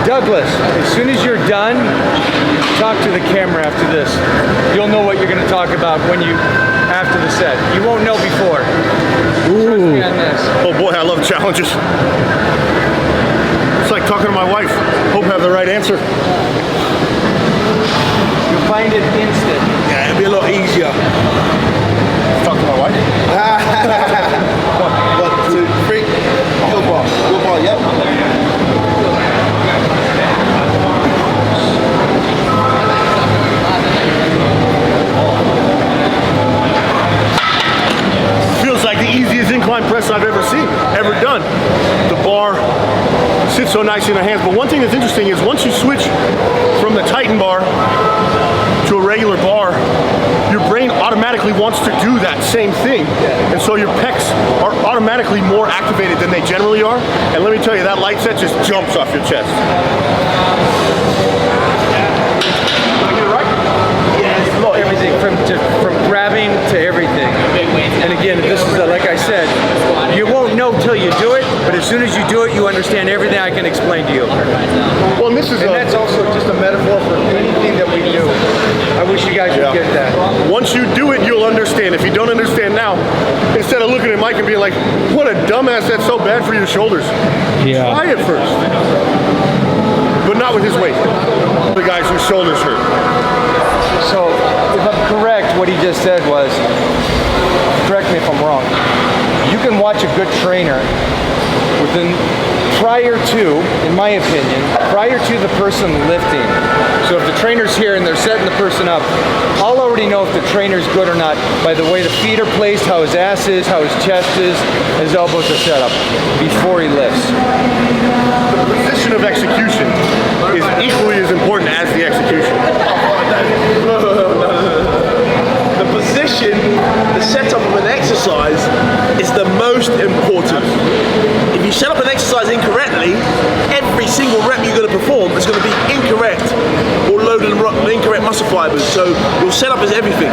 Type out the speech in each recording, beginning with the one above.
Douglas, as soon as you're done, talk to the camera after this. You'll know what you're going to talk about after the set. You won't know before. Trust me on this. Oh boy, I love challenges. It's like talking to my wife. Hope I have the right answer. You'll find it instant. Yeah, it'll be a lot easier. Talk to my wife. 1, 2, 3. Your bar, yep. Feels like the easiest incline press I've ever seen, ever done. The bar sits so nicely in the hands. But one thing that's interesting is once you switch from the Titan bar to a regular bar, your brain automatically wants to do that same thing. And so your pecs are automatically more activated than they generally are. And let me tell you, that light set just jumps off your chest. Everything from grabbing to everything. And again, this is like I said, you won't know till you do it, but as soon as you do it, you understand everything I can explain to you. Well, and that's also just a metaphor for anything that we do. I wish you guys would get that. Once you do it, you'll understand. If you don't understand now, instead of looking at Mike and being like, what a dumbass, that's so bad for your shoulders. Yeah. Try it first. But not with his weight. The guys whose shoulders hurt. So, if I'm correct, what he just said was, correct me if I'm wrong, you can watch a good trainer prior to, in my opinion, prior to the person lifting. So if the trainer's here and they're setting the person up, I'll already know if the trainer's good or not by the way the feet are placed, how his ass is, how his chest is, his elbows are set up before he lifts. The position of execution is equally as important as the execution. The position, the setup of an exercise is the most important. If you set up an exercise incorrectly, every single rep you're going to perform is going to be incorrect or loaded in incorrect muscle fibers. So your setup is everything.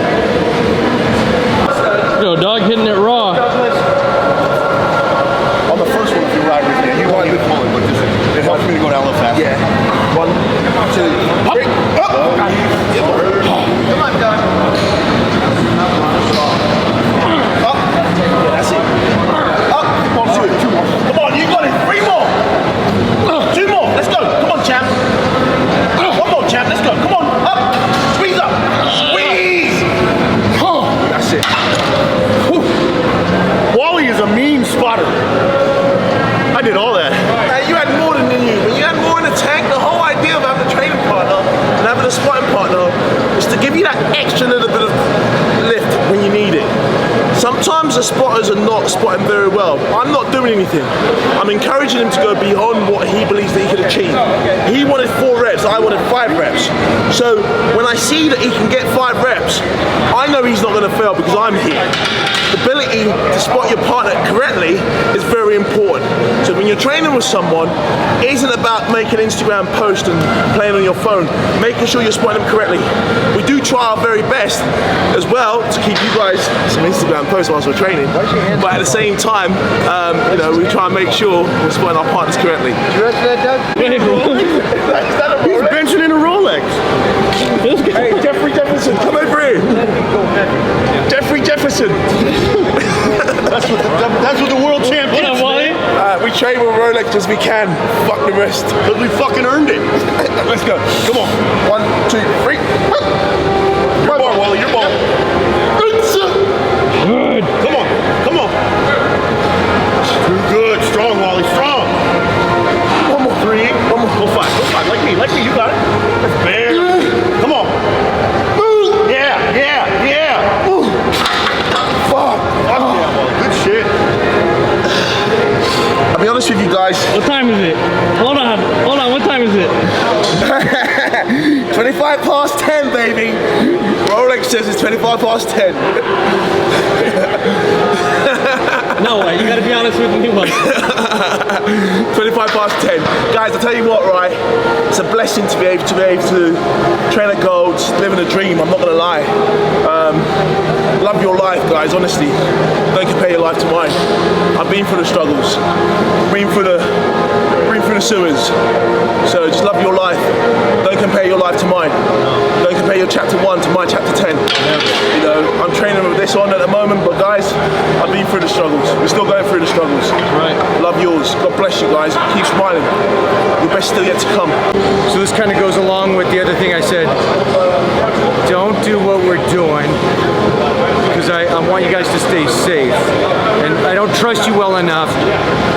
Yo, dog hitting it raw. On the first one, if you ride with me, you want to pull it, but it helps me to go down a little faster. Yeah. 1, 2, 3. Come on, Doug. Up. Yeah, that's it. Up. 1, 2 more. Come on, you got it. 3 more. 2 more. Let's go. Come on, champ. 1 more, champ. Let's go. Come on. Up. Squeeze up. Squeeze. That's it. Wally is a mean spotter. I did all that. You had more than you. When you had more in the tank, the whole idea of having a training partner and having a spotting partner is to give you that extra little bit of lift when you need it. Sometimes the spotters are not spotting very well. I'm not doing anything. I'm encouraging him to go beyond what he believes that he could achieve. He wanted 4 reps, I wanted 5 reps. So when I see that he can get 5 reps, I know he's not going to fail because I'm here. The ability to spot your partner correctly is very important. So when you're training with someone, it isn't about making an Instagram post and playing on your phone, making sure you're spotting them correctly. We do try our very best as well to keep you guys some Instagram posts whilst we're training, but at the same time, you know, we try and make sure we're spotting our partners correctly. You ready for that, Doug? He's benching in a Rolex. Hey, Jeffrey Jefferson, come over here. Jeffrey Jefferson. That's what the world champ gets. What up, Wally? We train with Rolex as we can. Fuck the rest. Because we fucking earned it. Let's go. Come on. 1, 2, 3. Your bar, Wally. Your bar. Good. Come on. Come on. Too good. Strong, Wally. Strong. 1 more. 3. 1 more. Go 5. Go 5. Like me. Like me. You got it. Bam. Come on. Yeah. Yeah. Yeah. Fuck. Yeah, Wally. Good shit. I'll be honest with you guys. What time is it? Hold on. What time is it? 25 past 10, baby. Rolex says it's 25 past 10. No way. You gotta be honest with me. 25 past 10. Guys, I'll tell you what, right? It's a blessing to be able to train at Gold's, living a dream, I'm not gonna lie. Love your life, guys, honestly. Don't compare your life to mine. I've been through the struggles. Been through through the sewers. So just love your life. Don't compare your life to mine. Don't compare your chapter 1 to my chapter 10. You know, I'm training with this on at the moment, but guys, I've been through the struggles. We're still going through the struggles. Right. Love yours. God bless you guys. Keep smiling. Your best still yet to come. So this kind of goes along with the other thing I said. Don't do what we're doing because I want you guys to stay safe. And I don't trust you well enough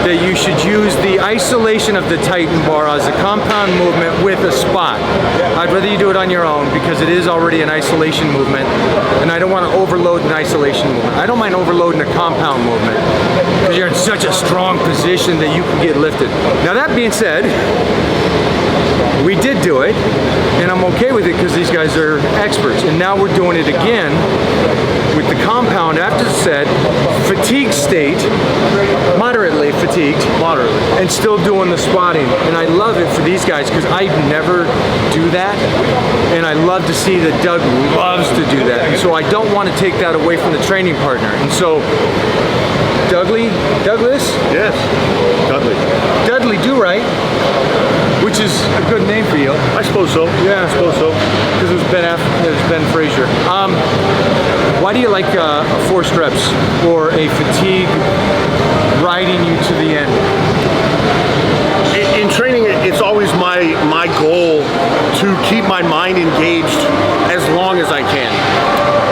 that you should use the isolation of the Titan bar as a compound movement with a spot. I'd rather you do it on your own because it is already an isolation movement, and I don't want to overload an isolation movement. I don't mind overloading a compound movement because you're in such a strong position that you can get lifted. Now that being said, we did do it, and I'm okay with it because these guys are experts. And now we're doing it again with the compound after the set, fatigue state, moderately fatigued, and still doing the squatting. And I love it for these guys because I never do that, and I love to see that Doug loves to do that. And so I don't want to take that away from the training partner. And so, Douglas? Yes, Dudley Do Right. Which is a good name for you. I suppose so. Yeah, I suppose so. Because it was Ben Frazier. Why do you like forced reps or a fatigue riding you to the end? In training, it's always my goal to keep my mind engaged as long as I can.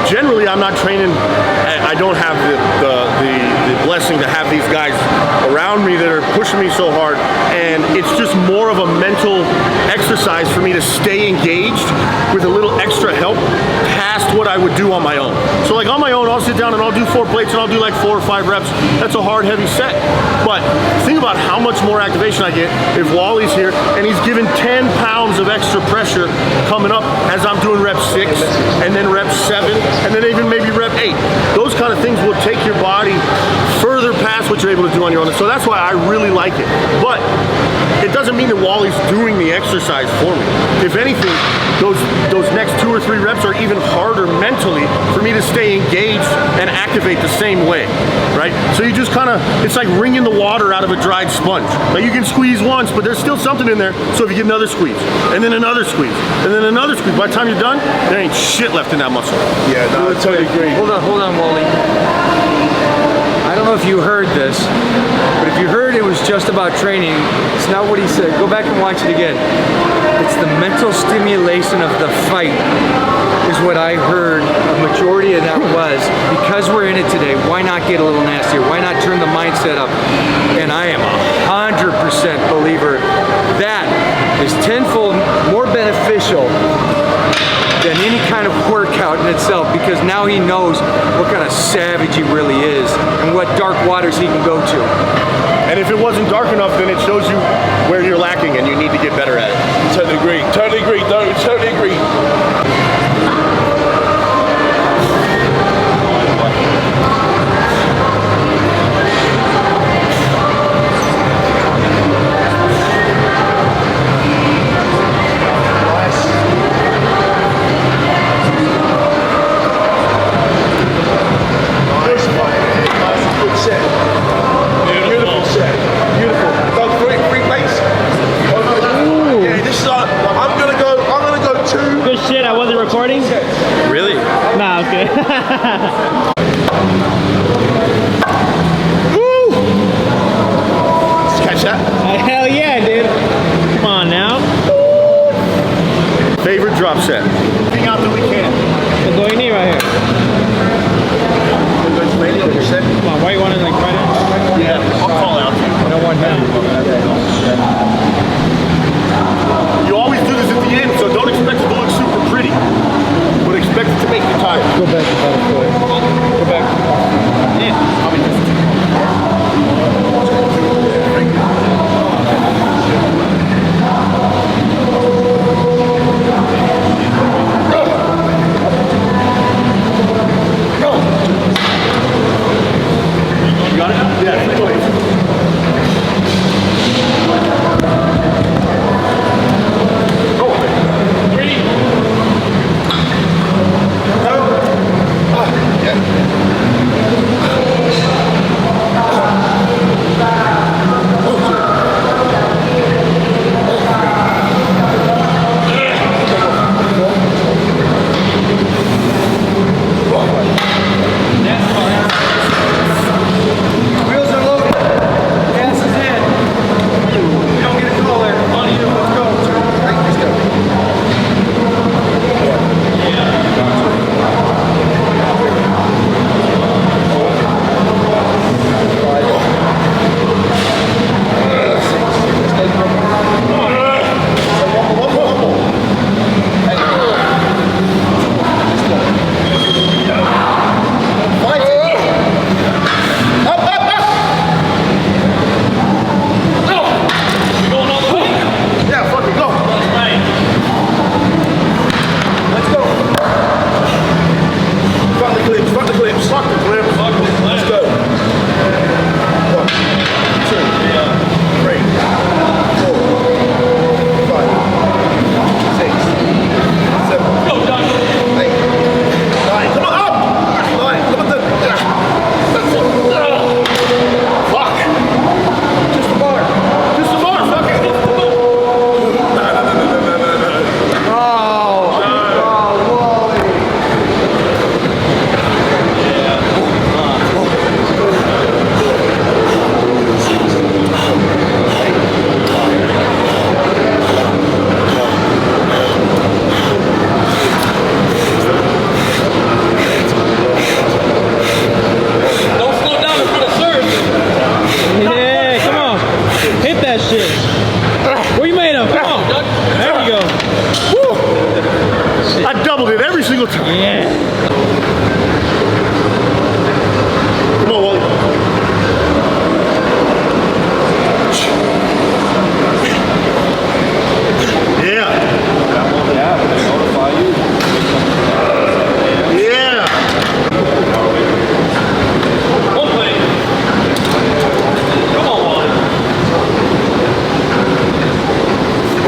Generally, I'm not training. I don't have the blessing to have these guys around me that are pushing me so hard, and it's just more of a mental exercise for me to stay engaged with a little extra help past what I would do on my own. So like on my own, I'll sit down and I'll do 4 plates and I'll do like 4 or 5 reps. That's a hard, heavy set. But think about how much more activation I get if Wally's here and he's giving 10 pounds of extra pressure coming up as I'm doing rep 6 and then rep 7 and then even maybe rep 8. Those kind of things will take your body further past what you're able to do on your own. So that's why I really like it. But it doesn't mean that Wally's doing the exercise for me. If anything, those next 2 or 3 reps are even harder mentally for me to stay engaged and activate the same way, right? So you just kind of, it's like wringing the water out of a dried sponge. Like you can squeeze once, but there's still something in there. So if you get another squeeze, and then another squeeze, and then another squeeze, by the time you're done, there ain't shit left in that muscle. Yeah, no, I totally agree. Hold on, Wally. I don't know if you heard this, but if you heard it was just about training, it's not what he said. Go back and watch it again. It's the mental stimulation of the fight is what I heard a majority of that was. Because we're in it today, why not get a little nastier? Why not turn the mindset up? And I am 100% believer that is tenfold more beneficial than any kind of workout in itself, because now he knows what kind of savage he really is and what dark waters he can go to. And if it wasn't dark enough, then it shows you where you're lacking and you need to get better at it. Totally agree. Totally agree. Totally agree. Recording? Really? Nah, okay. Woo! Catch that? Hell yeah, dude. Come on now. Favorite drop set? Anything out that we can. What's going in right here? Come on, why you want to like right now? Yeah, I'll call out. I don't want him. You always do this at the end, so don't expect it to look super pretty, but expect it to make you tired. Go back about a foot. Go back. Yeah, I'll be just.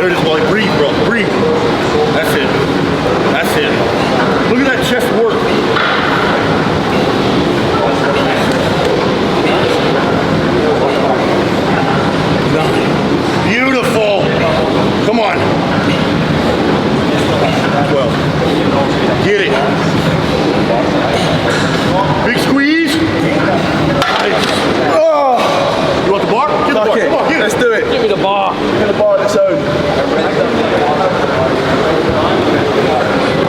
There it is, Wally. Breathe, bro. Breathe. That's it. That's it. Look at that chest work. Beautiful. Come on. 12. Get it. Big squeeze. Nice. Oh, You want the bar? Get the bar. okay, Come on, get it. let's do it. Give me the bar. Get the bar on its own.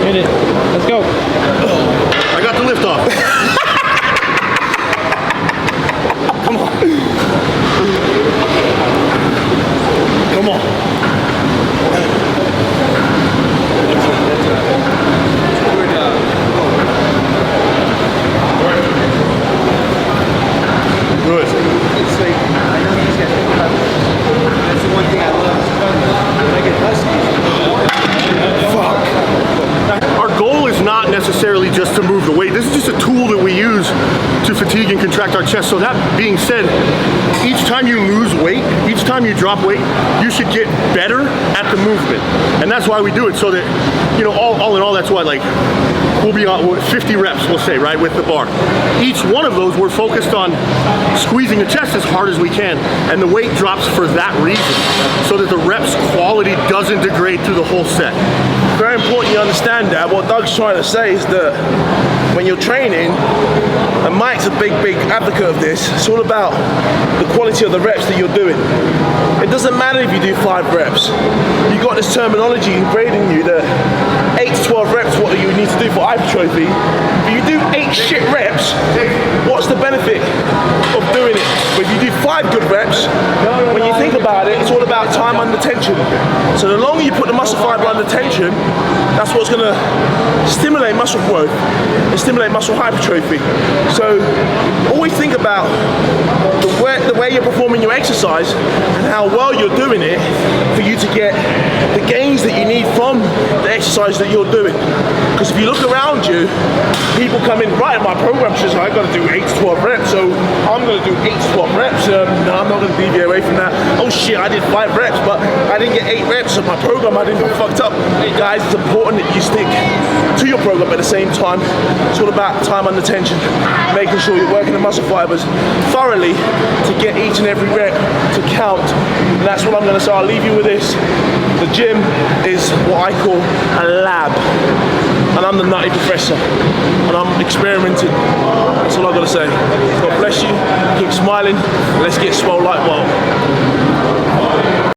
Hit it. Let's go. I got the lift off. Come on. Come on. Good. It's like, I know these guys think about it. That's the one thing I love. When I get husky. Our goal is not necessarily just to move the weight. This is just a tool that we use to fatigue and contract our chest. So that being said, each time you lose weight, each time you drop weight, you should get better at the movement. And that's why we do it, so that, you know, all in all, that's why, like, we'll be on 50 reps, we'll say, right, with the bar. Each one of those, we're focused on squeezing the chest as hard as we can, and the weight drops for that reason, so that the reps quality doesn't degrade through the whole set. Very important you understand that. What Doug's trying to say is that when you're training, and Mike's a big advocate of this, it's all about the quality of the reps that you're doing. It doesn't matter if you do 5 reps. You've got this terminology ingrained in you that 8 to 12 reps, what do you need to do for hypertrophy? If you do 8 shit reps, what's the benefit of doing it? But if you do 5 good reps, when you think about it, it's all about time under tension. So the longer you put the muscle fiber under tension, that's what's going to stimulate muscle growth and stimulate muscle hypertrophy. So always think about the way you're performing your exercise and how well you're doing it for you to get the gains that you need from the exercise that you're doing. Because if you look around you, people come in, right, my program says I've got to do 8 to 12 reps, so I'm going to do 8 to 12 reps. No, I'm not going to deviate away from that. Oh shit, I did 5 reps, but I didn't get 8 reps of my program. I didn't get fucked up. Hey guys, it's important that you stick to your program at the same time. It's all about time under tension, making sure you're working the muscle fibers thoroughly to get each and every rep to count. And that's what I'm going to say. I'll leave you with this. The gym is what I call a lab. And I'm the nutty professor. And I'm experimenting. That's all I've got to say. God bless you. Keep smiling. Let's get swole like Wole.